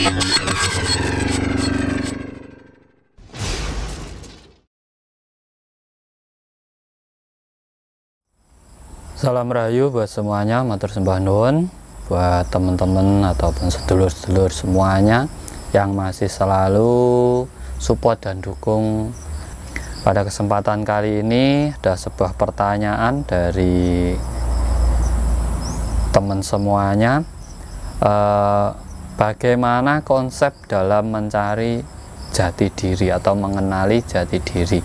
Salam rahayu buat semuanya, matur sembah nuwun buat teman-teman ataupun sedulur-sedulur semuanya yang masih selalu support dan dukung. Pada kesempatan kali ini ada sebuah pertanyaan dari teman semuanya, bagaimana konsep dalam mencari jati diri atau mengenali jati diri.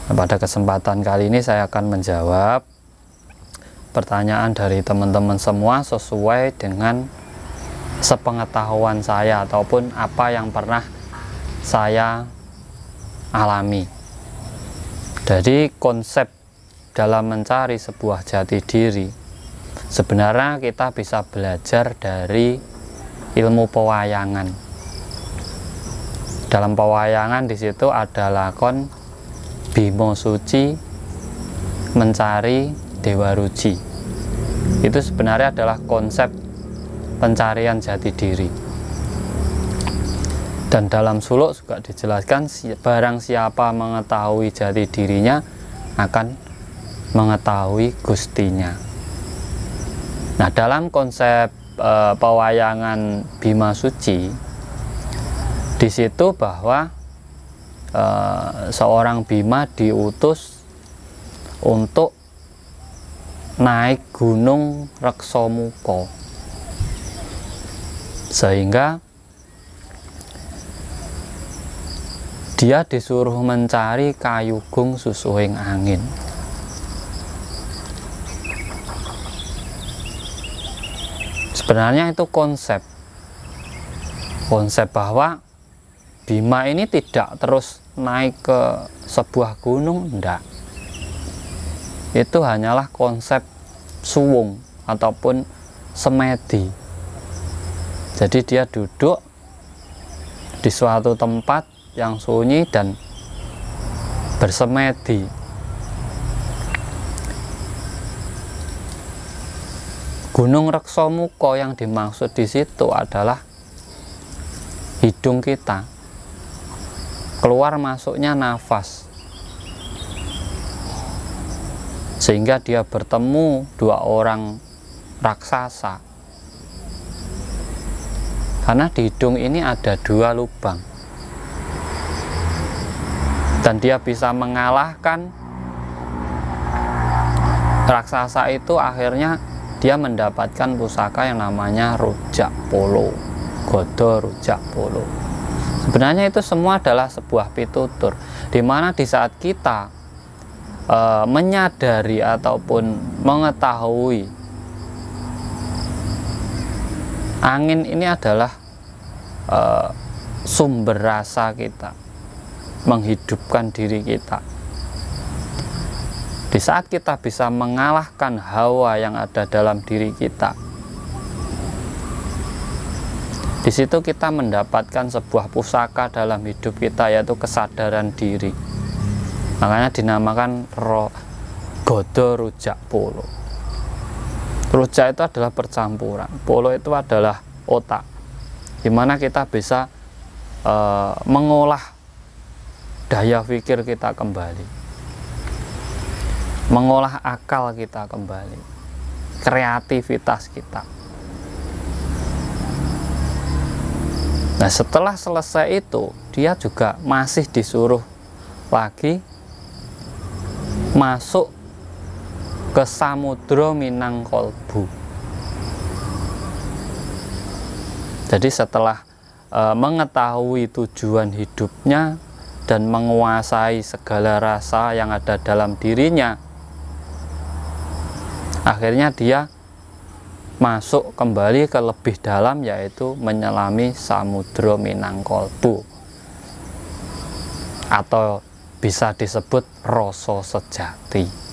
Pada kesempatan kali ini saya akan menjawab pertanyaan dari teman-teman semua sesuai dengan sepengetahuan saya ataupun apa yang pernah saya alami. Jadi konsep dalam mencari sebuah jati diri sebenarnya kita bisa belajar dari ilmu pewayangan. Dalam pewayangan di situ ada lakon Bima Suci mencari Dewa Ruci. Itu sebenarnya adalah konsep pencarian jati diri. Dan dalam suluk juga dijelaskan barang siapa mengetahui jati dirinya akan mengetahui gustinya. Nah, dalam konsep pewayangan Bima Suci di situ bahwa seorang Bima diutus untuk naik gunung Reksamuka, sehingga dia disuruh mencari kayugung susuhing angin. Sebenarnya itu konsep bahwa Bima ini tidak terus naik ke sebuah gunung, enggak. Itu hanyalah konsep suwung ataupun semedi. Jadi dia duduk di suatu tempat yang sunyi dan bersemedi. Gunung Reksamuka yang dimaksud di situ adalah hidung kita, keluar masuknya nafas, sehingga dia bertemu dua orang raksasa. Karena di hidung ini ada dua lubang, dan dia bisa mengalahkan raksasa itu. Akhirnya dia mendapatkan pusaka yang namanya Rujak Polo, Godo Rujak Polo. Sebenarnya itu semua adalah sebuah pitutur, dimana di saat kita menyadari ataupun mengetahui angin ini adalah sumber rasa kita, menghidupkan diri kita. Di saat kita bisa mengalahkan hawa yang ada dalam diri kita, di situ kita mendapatkan sebuah pusaka dalam hidup kita, yaitu kesadaran diri. Makanya dinamakan Godo Rujak Polo. Rujak itu adalah percampuran, polo itu adalah otak, dimana kita bisa mengolah daya pikir kita kembali, mengolah akal kita kembali, kreativitas kita. Nah, setelah selesai itu dia juga masih disuruh lagi masuk ke Samudra Minangkalbu. Jadi setelah mengetahui tujuan hidupnya dan menguasai segala rasa yang ada dalam dirinya, akhirnya dia masuk kembali ke lebih dalam, yaitu menyelami Samudra Minangkalbu, atau bisa disebut rasa sejati.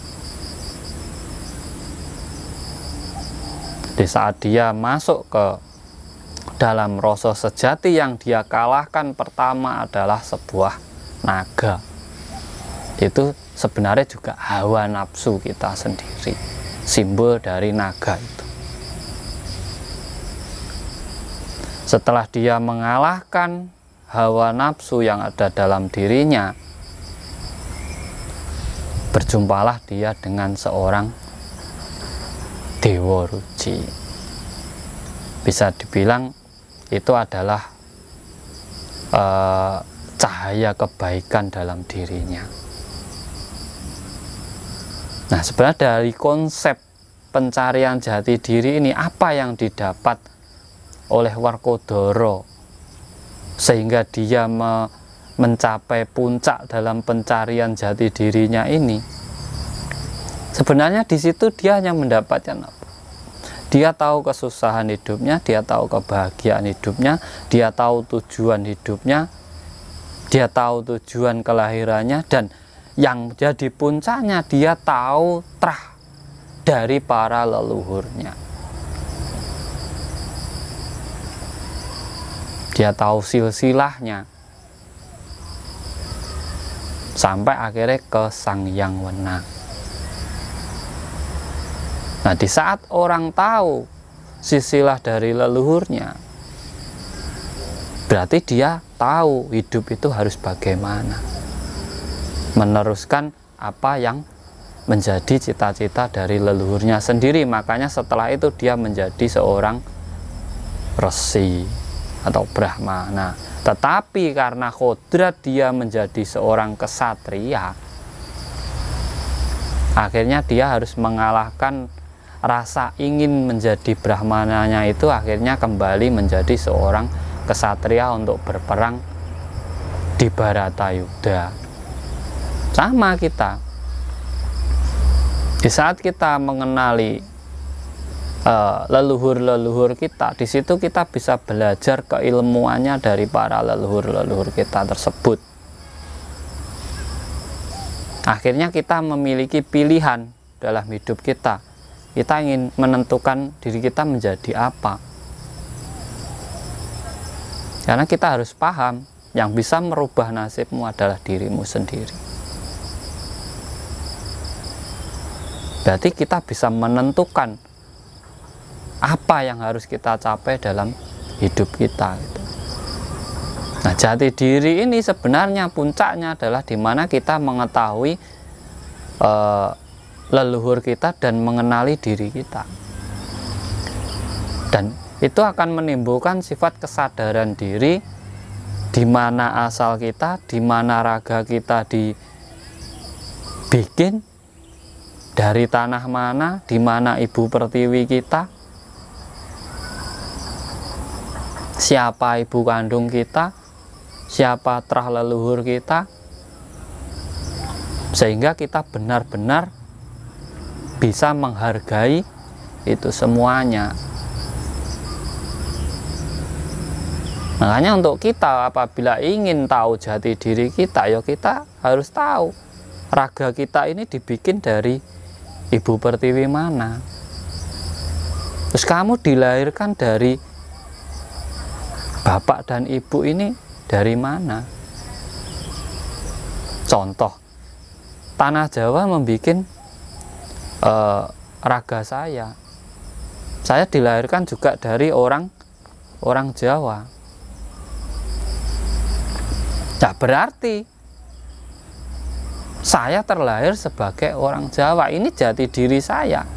Di saat dia masuk ke dalam rasa sejati, yang dia kalahkan pertama adalah sebuah naga. Itu sebenarnya juga hawa nafsu kita sendiri, simbol dari naga itu. Setelah dia mengalahkan hawa nafsu yang ada dalam dirinya, berjumpalah dia dengan seorang Dewa Ruci. Bisa dibilang itu adalah cahaya kebaikan dalam dirinya. Nah, sebenarnya dari konsep pencarian jati diri ini, apa yang didapat oleh Werkodara sehingga dia mencapai puncak dalam pencarian jati dirinya ini? Sebenarnya di situ dia hanya mendapatkan apa? Dia tahu kesusahan hidupnya, dia tahu kebahagiaan hidupnya, dia tahu tujuan hidupnya, dia tahu tujuan kelahirannya, dan yang jadi puncaknya dia tahu trah dari para leluhurnya. Dia tahu silsilahnya sampai akhirnya ke Sang Hyang Wenang. Nah, di saat orang tahu silsilah dari leluhurnya, berarti dia tahu hidup itu harus bagaimana, meneruskan apa yang menjadi cita-cita dari leluhurnya sendiri. Makanya setelah itu dia menjadi seorang resi atau brahmana. Tetapi karena kodrat dia menjadi seorang kesatria, akhirnya dia harus mengalahkan rasa ingin menjadi brahmananya itu, akhirnya kembali menjadi seorang kesatria untuk berperang di Bharatayuddha. Sama kita, di saat kita mengenali leluhur-leluhur kita, di situ kita bisa belajar keilmuannya dari para leluhur-leluhur kita tersebut. Akhirnya kita memiliki pilihan dalam hidup kita. Kita ingin menentukan diri kita menjadi apa. Karena kita harus paham, yang bisa merubah nasibmu adalah dirimu sendiri. Berarti kita bisa menentukan apa yang harus kita capai dalam hidup kita. Nah, jati diri ini sebenarnya puncaknya adalah di mana kita mengetahui leluhur kita dan mengenali diri kita, dan itu akan menimbulkan sifat kesadaran diri, di mana asal kita, di mana raga kita dibikin, dari tanah mana, di mana ibu pertiwi kita, siapa ibu kandung kita, siapa trah leluhur kita, sehingga kita benar-benar bisa menghargai itu semuanya. Makanya untuk kita, apabila ingin tahu jati diri kita, ya kita harus tahu raga kita ini dibikin dari ibu pertiwi mana. Terus kamu dilahirkan dari bapak dan ibu ini dari mana? Contoh, tanah Jawa membuat raga saya dilahirkan juga dari orang Jawa. Nah, berarti saya terlahir sebagai orang Jawa. Ini jati diri saya.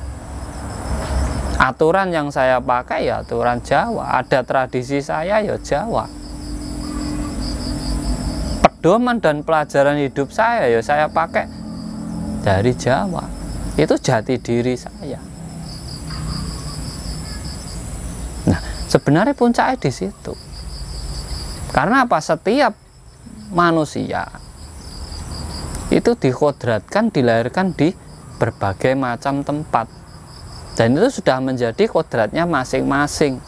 Aturan yang saya pakai ya aturan Jawa. Ada tradisi saya ya Jawa. Pedoman dan pelajaran hidup saya ya saya pakai dari Jawa. Itu jati diri saya. Nah, sebenarnya puncaknya di situ. Karena apa? Setiap manusia itu dikodratkan, dilahirkan di berbagai macam tempat, dan itu sudah menjadi kodratnya masing-masing.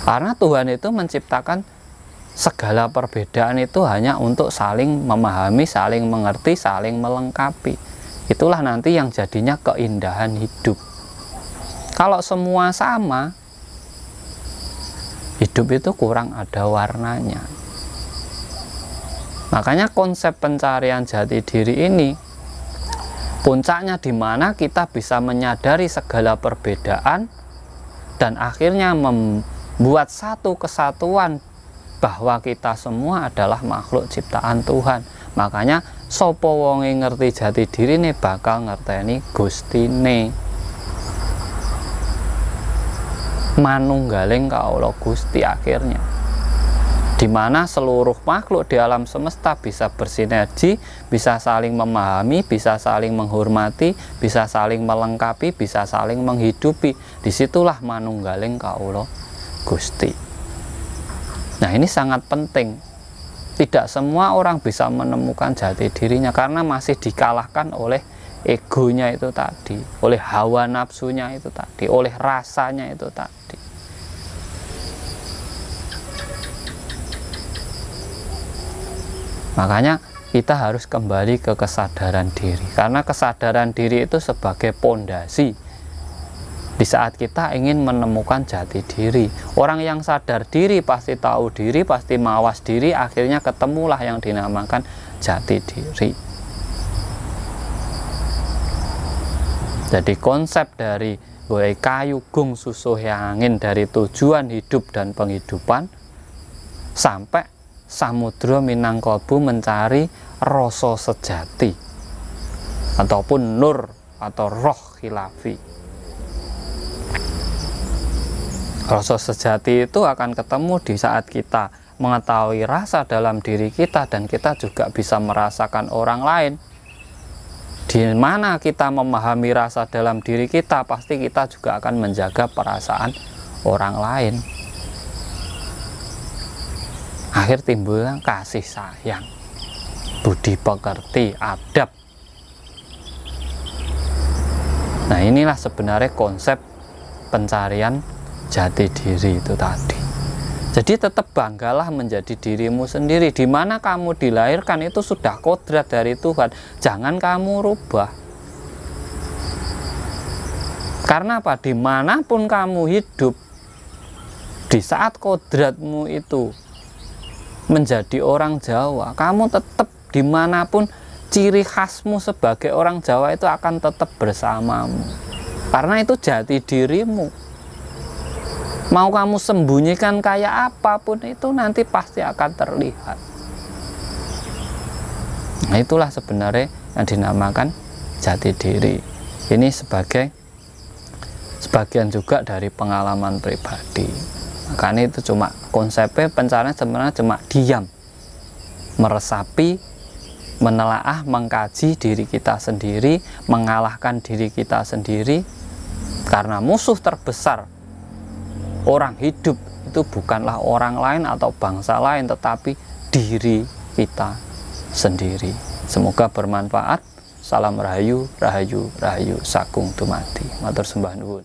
Karena Tuhan itu menciptakan segala perbedaan itu hanya untuk saling memahami, saling mengerti, saling melengkapi. Itulah nanti yang jadinya keindahan hidup. Kalau semua sama, hidup itu kurang ada warnanya. Makanya konsep pencarian jati diri ini puncaknya di mana kita bisa menyadari segala perbedaan dan akhirnya membuat satu kesatuan bahwa kita semua adalah makhluk ciptaan Tuhan. Makanya sapa wonge ngerti jati dirine bakal ngerteni Gustine. Manunggaling kaula Gusti akhirnya, dimana seluruh makhluk di alam semesta bisa bersinergi, bisa saling memahami, bisa saling menghormati, bisa saling melengkapi, bisa saling menghidupi. Disitulah manunggaling kaula Gusti. Nah, ini sangat penting. Tidak semua orang bisa menemukan jati dirinya karena masih dikalahkan oleh egonya itu tadi, oleh hawa nafsunya itu tadi, oleh rasanya itu tadi. Makanya kita harus kembali ke kesadaran diri, karena kesadaran diri itu sebagai pondasi di saat kita ingin menemukan jati diri. Orang yang sadar diri pasti tahu diri, pasti mawas diri, akhirnya ketemulah yang dinamakan jati diri. Jadi konsep dari kayu gung susuh angin, dari tujuan hidup dan penghidupan sampai samudra minangkalbu mencari rasa sejati ataupun nur atau roh khilafi. Rasa sejati itu akan ketemu di saat kita mengetahui rasa dalam diri kita dan kita juga bisa merasakan orang lain. Di mana kita memahami rasa dalam diri kita, pasti kita juga akan menjaga perasaan orang lain. Akhir timbul kasih sayang, budi pekerti, adab. Nah, inilah sebenarnya konsep pencarian jati diri itu tadi. Jadi tetap banggalah menjadi dirimu sendiri. Di mana kamu dilahirkan itu sudah kodrat dari Tuhan. Jangan kamu rubah. Karena apa? Dimanapun kamu hidup, di saat kodratmu itu menjadi orang Jawa, kamu tetap dimanapun ciri khasmu sebagai orang Jawa itu akan tetap bersamamu. Karena itu jati dirimu. Mau kamu sembunyikan kayak apapun itu nanti pasti akan terlihat. Nah, itulah sebenarnya yang dinamakan jati diri. Ini sebagian juga dari pengalaman pribadi. Makanya itu cuma konsepnya pencarian sebenarnya cuma diam, meresapi, menelaah, mengkaji diri kita sendiri, mengalahkan diri kita sendiri. Karena musuh terbesar orang hidup itu bukanlah orang lain atau bangsa lain, tetapi diri kita sendiri. Semoga bermanfaat. Salam rahayu, rahayu, rahayu, sagung dumadi. Matur sembah nuwun.